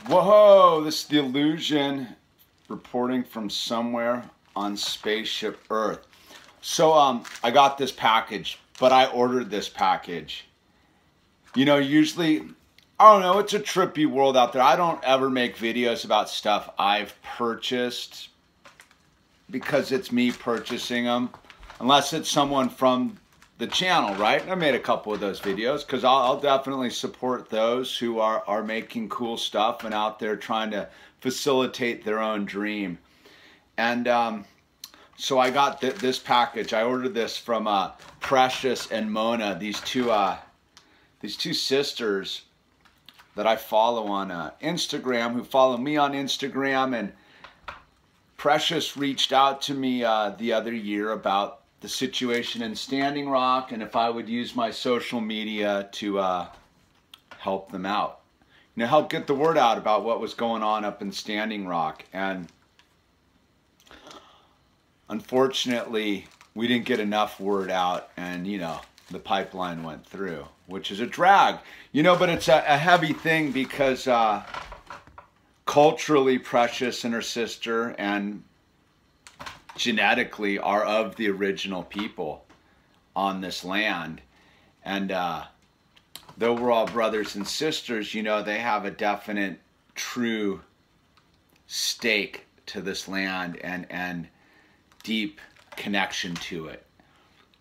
Whoa, this is the Illusion reporting from somewhere on Spaceship Earth. So I got this package, but I ordered this package. You know, usually, I don't know, it's a trippy world out there. I don't ever make videos about stuff I've purchased because it's me purchasing them, unless it's someone from the channel, right? I made a couple of those videos because I'll definitely support those who are making cool stuff and out there trying to facilitate their own dream. And so I got this package. I ordered this from Precious and Mona, these two sisters that I follow on Instagram, who follow me on Instagram. And Precious reached out to me the other year about the situation in Standing Rock and if I would use my social media to help them out. You know, help get the word out about what was going on up in Standing Rock. And unfortunately, we didn't get enough word out, and, you know, the pipeline went through, which is a drag. You know, but it's a heavy thing because culturally, Precious and her sister and genetically are of the original people on this land. And though we're all brothers and sisters, you know, they have a definite, true stake to this land and deep connection to it.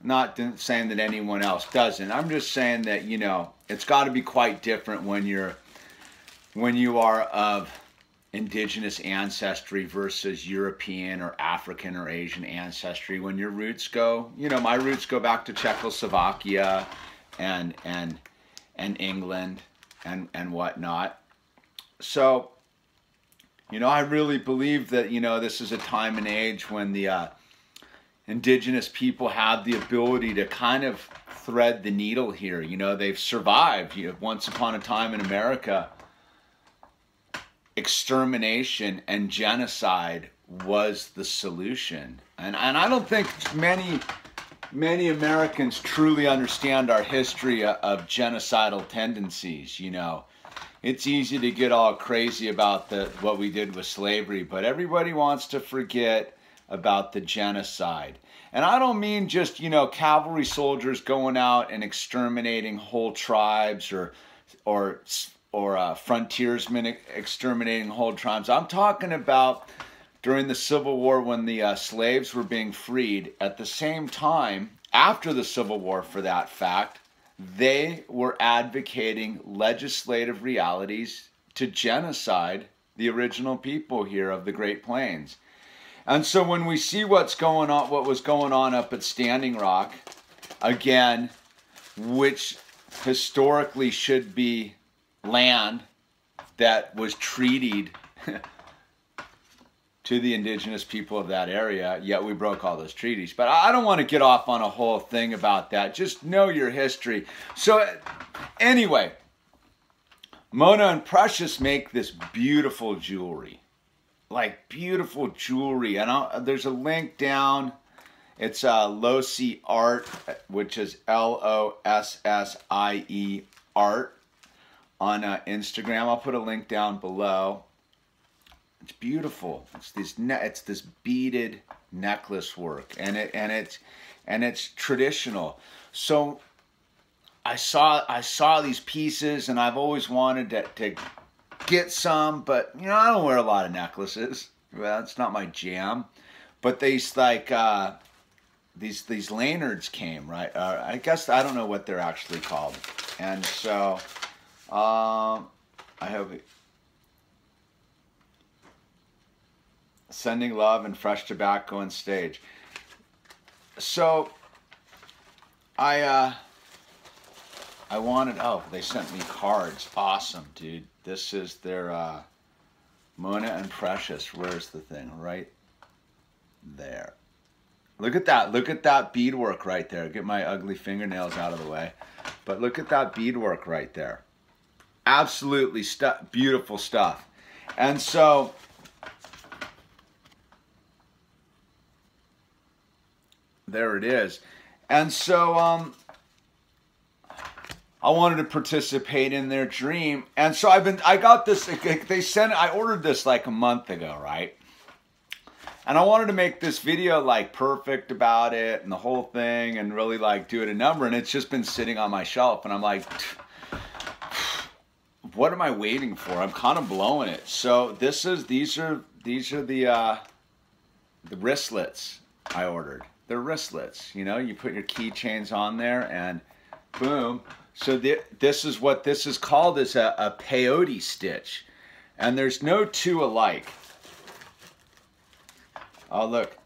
Not saying that anyone else doesn't. I'm just saying that, you know, it's got to be quite different when you are of indigenous ancestry versus European or African or Asian ancestry. When your roots go, you know, my roots go back to Czechoslovakia and England and whatnot. So, you know, I really believe that, you know, this is a time and age when the indigenous people have the ability to kind of thread the needle here. You know, they've survived. You know, once upon a time in America, extermination and genocide was the solution. And I don't think many Americans truly understand our history of genocidal tendencies. You know, it's easy to get all crazy about what we did with slavery, but everybody wants to forget about the genocide. And I don't mean just, you know, cavalry soldiers going out and exterminating whole tribes or frontiersmen exterminating whole tribes. I'm talking about during the Civil War when the slaves were being freed. At the same time, after the Civil War for that fact, they were advocating legislative realities to genocide the original people here of the Great Plains. And so when we see what was going on up at Standing Rock, again, which historically should be land that was treated to the indigenous people of that area, yet we broke all those treaties. But I don't want to get off on a whole thing about that. Just know your history. So anyway, Mona and Precious make this beautiful jewelry. Like beautiful jewelry. And there's a link down. It's Lossieart, which is Losssie art on Instagram. I'll put a link down below. It's beautiful. It's this beaded necklace work, and it's traditional. So I saw these pieces, and I've always wanted to get some, but you know, I don't wear a lot of necklaces. Well, it's not my jam. But these like these lanyards came, right? I guess I don't know what they're actually called, and so I have sending love and fresh tobacco and stage. So I wanted, oh, they sent me cards. Awesome, dude. This is their Mona and Precious. Where's the thing? Right there. Look at that. Look at that beadwork right there. Get my ugly fingernails out of the way. But look at that beadwork right there. Absolutely beautiful stuff. And so there it is. And so I wanted to participate in their dream. And so I got this, I ordered this like a month ago, right? And I wanted to make this video like perfect about it and the whole thing and really like do it a number. And it's just been sitting on my shelf. And I'm like, what am I waiting for? I'm kind of blowing it. So these are the wristlets I ordered. They're wristlets, you know, you put your keychains on there and boom. So this is what this is called, is a peyote stitch. And there's no two alike. Oh, look,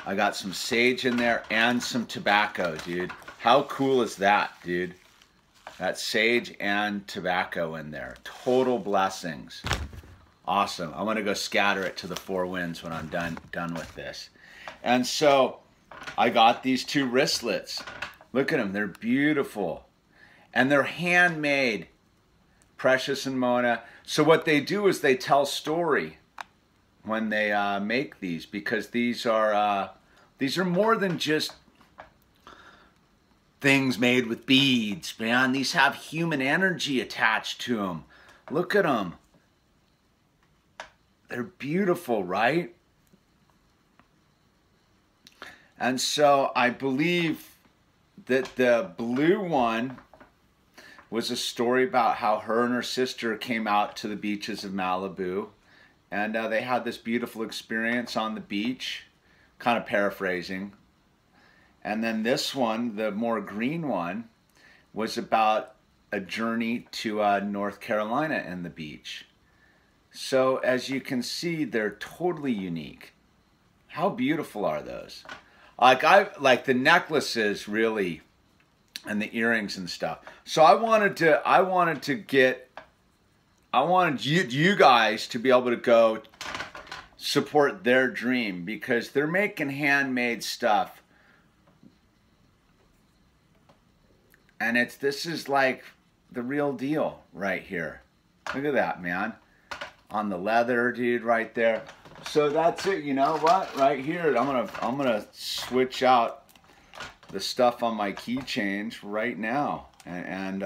I got some sage in there and some tobacco, dude. How cool is that, dude? That sage and tobacco in there. Total blessings. Awesome. I'm going to go scatter it to the four winds when I'm done with this. And so I got these two wristlets. Look at them. They're beautiful. And they're handmade. Precious and Mona. So what they do is they tell story when they make these, because these are more than just things made with beads, man. These have human energy attached to them. Look at them. They're beautiful, right? And so I believe that the blue one was a story about how her and her sister came out to the beaches of Malibu. And they had this beautiful experience on the beach, kind of paraphrasing. And then this one, the more green one, was about a journey to North Carolina and the beach. So as you can see, they're totally unique. How beautiful are those? Like the necklaces really, and the earrings and stuff. So I wanted you guys to be able to go support their dream, because they're making handmade stuff. And this is like the real deal right here. Look at that, man. On the leather, dude, right there. So that's it. You know what? Right here, I'm gonna switch out the stuff on my keychains right now, and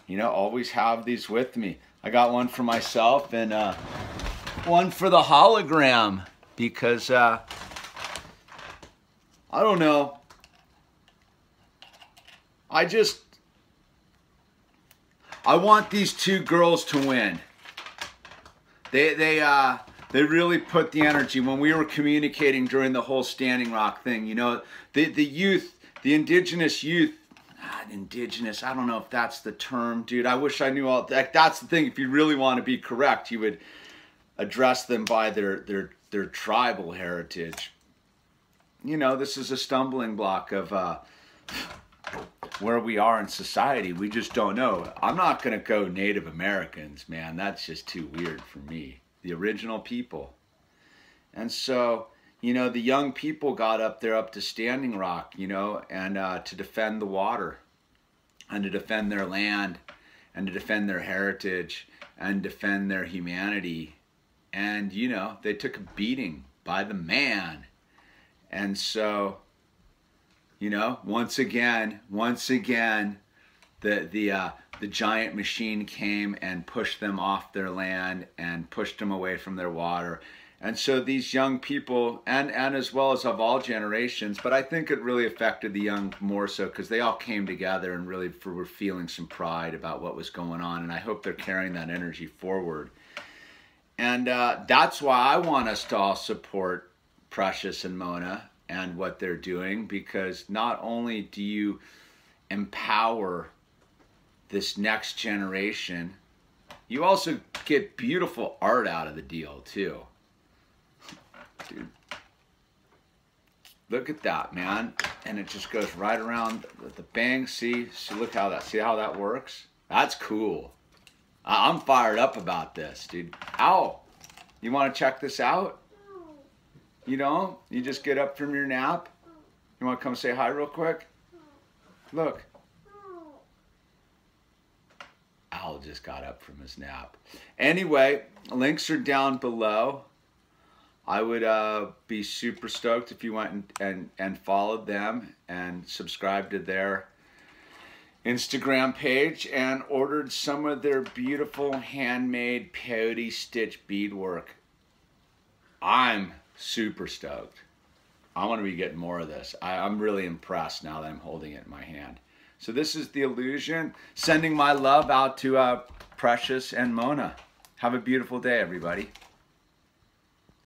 you know, always have these with me. I got one for myself and one for the hologram, because I don't know. I want these two girls to win. They really put the energy when we were communicating during the whole Standing Rock thing. You know, the youth, the indigenous youth. Indigenous, I don't know if that's the term, dude. I wish I knew all that. That's the thing. If you really want to be correct, you would address them by their tribal heritage. You know, this is a stumbling block of where we are in society. We just don't know. I'm not going to go Native Americans, man. That's just too weird for me. The original people. And so, you know, the young people got up there up to Standing Rock, you know, and to defend the water, and to defend their land, and to defend their heritage, and defend their humanity. And, you know, they took a beating by the man. And so, you know, once again, the giant machine came and pushed them off their land and pushed them away from their water. And so these young people, and as well as of all generations, but I think it really affected the young more so because they all came together and really were feeling some pride about what was going on. And I hope they're carrying that energy forward. And that's why I want us to all support Precious and Mona and what they're doing, because not only do you empower this next generation, you also get beautiful art out of the deal too. Dude, look at that, man. And it just goes right around the bang. See look how that works? That's cool. I'm fired up about this, dude. Ow. You want to check this out? You don't? You just get up from your nap? You want to come say hi real quick? Look. Owl just got up from his nap. Anyway, links are down below. I would be super stoked if you went and followed them and subscribed to their Instagram page and ordered some of their beautiful handmade peyote stitch beadwork. I'm super stoked. I want to be getting more of this. I'm really impressed now that I'm holding it in my hand. So this is the illusion. Sending my love out to Precious and Mona. Have a beautiful day, everybody.